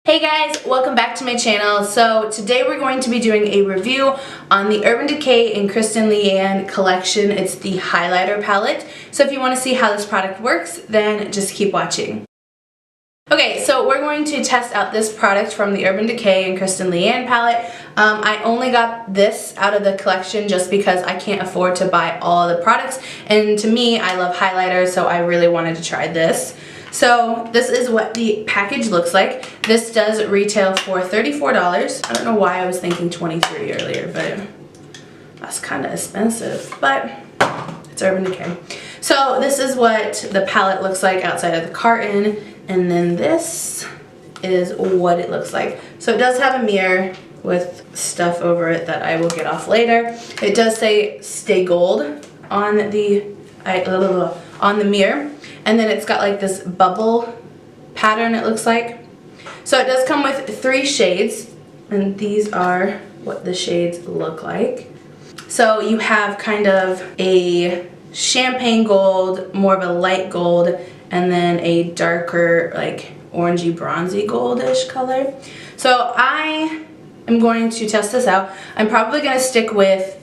Hey guys, welcome back to my channel. So today we're going to be doing a review on the Urban Decay and Kristen Leanne collection. It's the highlighter palette. So if you want to see how this product works, then just keep watching. Okay, so we're going to test out this product from the Urban Decay and Kristen Leanne palette. I only got this out of the collection just because I can't afford to buy all of the products. And to me, I love highlighters, so I really wanted to try this. So this is what the package looks like. This does retail for $34. I don't know why I was thinking $23 earlier, but that's kind of expensive. But it's Urban Decay. So this is what the palette looks like outside of the carton. And then this is what it looks like. So it does have a mirror with stuff over it that I will get off later. It does say Stay Gold on the mirror. And then it's got like this bubble pattern, it looks like. So it does come with 3 shades, and these are what the shades look like. So you have kind of a champagne gold, more of a light gold, and then a darker, like orangey bronzy goldish color. So I am going to test this out. I'm probably going to stick with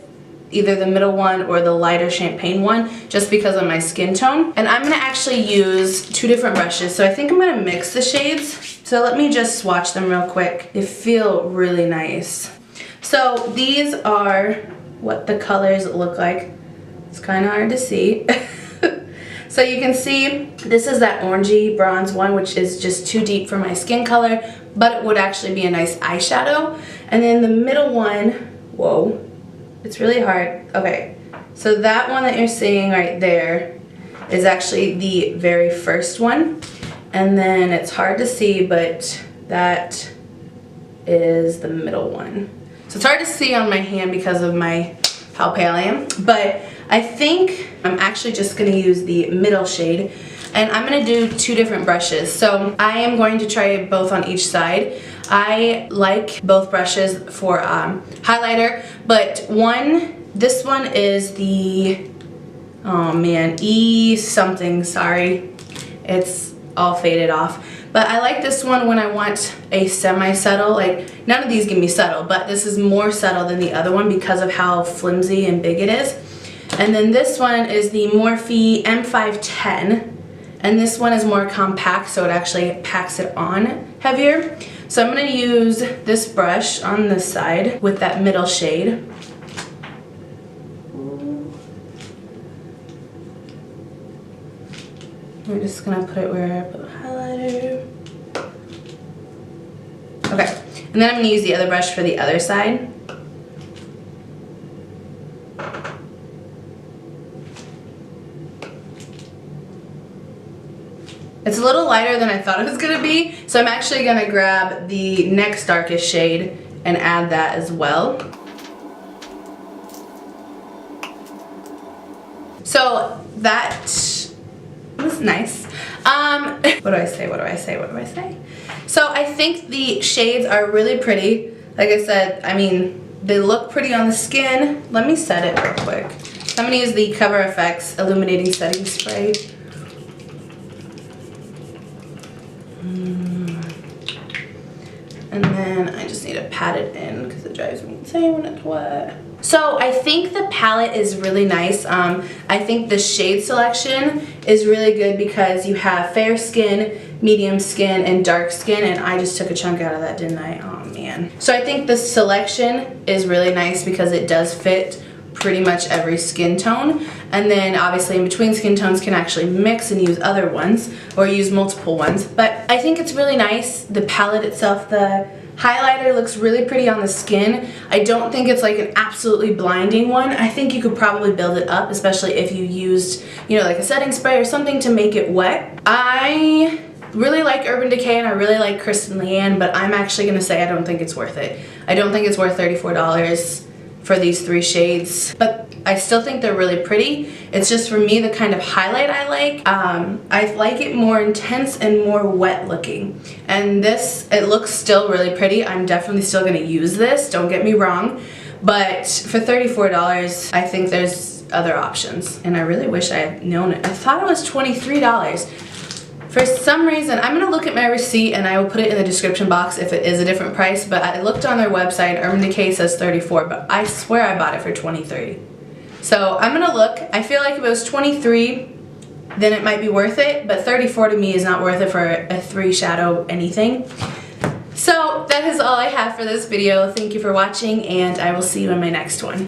either the middle one or the lighter champagne one just because of my skin tone. And I'm going to actually use 2 different brushes. So I think I'm going to mix the shades. So let me just swatch them real quick. They feel really nice. So these are what the colors look like. It's kind of hard to see. So you can see this is that orangey bronze one, which is just too deep for my skin color, but it would actually be a nice eyeshadow. And then the middle one, whoa. It's really hard. Okay, so that one that you're seeing right there is actually the very first one. And then it's hard to see, but that is the middle one. So it's hard to see on my hand because of how pale I am. But I think I'm actually just going to use the middle shade. And I'm going to do 2 different brushes. So I am going to try both on each side. I like both brushes for highlighter, but this one is the, oh man, E something, sorry. It's all faded off. But I like this one when I want a semi-subtle, like none of these give me subtle, but this is more subtle than the other one because of how flimsy and big it is. And then this one is the Morphe M510. And this one is more compact, so it actually packs it on heavier. So I'm going to use this brush on this side with that middle shade. I'm just going to put it where I put the highlighter. Okay, and then I'm going to use the other brush for the other side. It's a little lighter than I thought it was going to be, so I'm actually going to grab the next darkest shade and add that as well. So that was nice. What do I say? So I think the shades are really pretty. Like I said, I mean, they look pretty on the skin. Let me set it real quick. I'm going to use the Cover FX Illuminating Setting Spray. And then I just need to pat it in because it drives me insane when it's wet. So I think the palette is really nice. I think the shade selection is really good because you have fair skin, medium skin, and dark skin. And I just took a chunk out of that, didn't I? Oh man. So I think the selection is really nice because it does fit pretty much every skin tone, and then obviously in between skin tones can actually mix and use other ones or use multiple ones. But I think it's really nice. The palette itself, the highlighter looks really pretty on the skin. I don't think it's like an absolutely blinding one. I think you could probably build it up, especially if you used, you know, like a setting spray or something to make it wet. I really like Urban Decay and I really like Kristen Leanne, but I'm actually gonna say I don't think it's worth it. I don't think it's worth $34 for these 3 shades, but I still think they're really pretty. It's just for me the kind of highlight I like. I like it more intense and more wet looking. And this, it looks still really pretty. I'm definitely still gonna use this, don't get me wrong. But for $34, I think there's other options. And I really wish I had known it. I thought it was $23 For some reason, I'm gonna look at my receipt and I will put it in the description box if it is a different price, but I looked on their website, Urban Decay says $34, but I swear I bought it for $23. So I'm gonna look. I feel like if it was $23, then it might be worth it, but $34 to me is not worth it for a 3 shadow anything. So that is all I have for this video. Thank you for watching, and I will see you in my next one.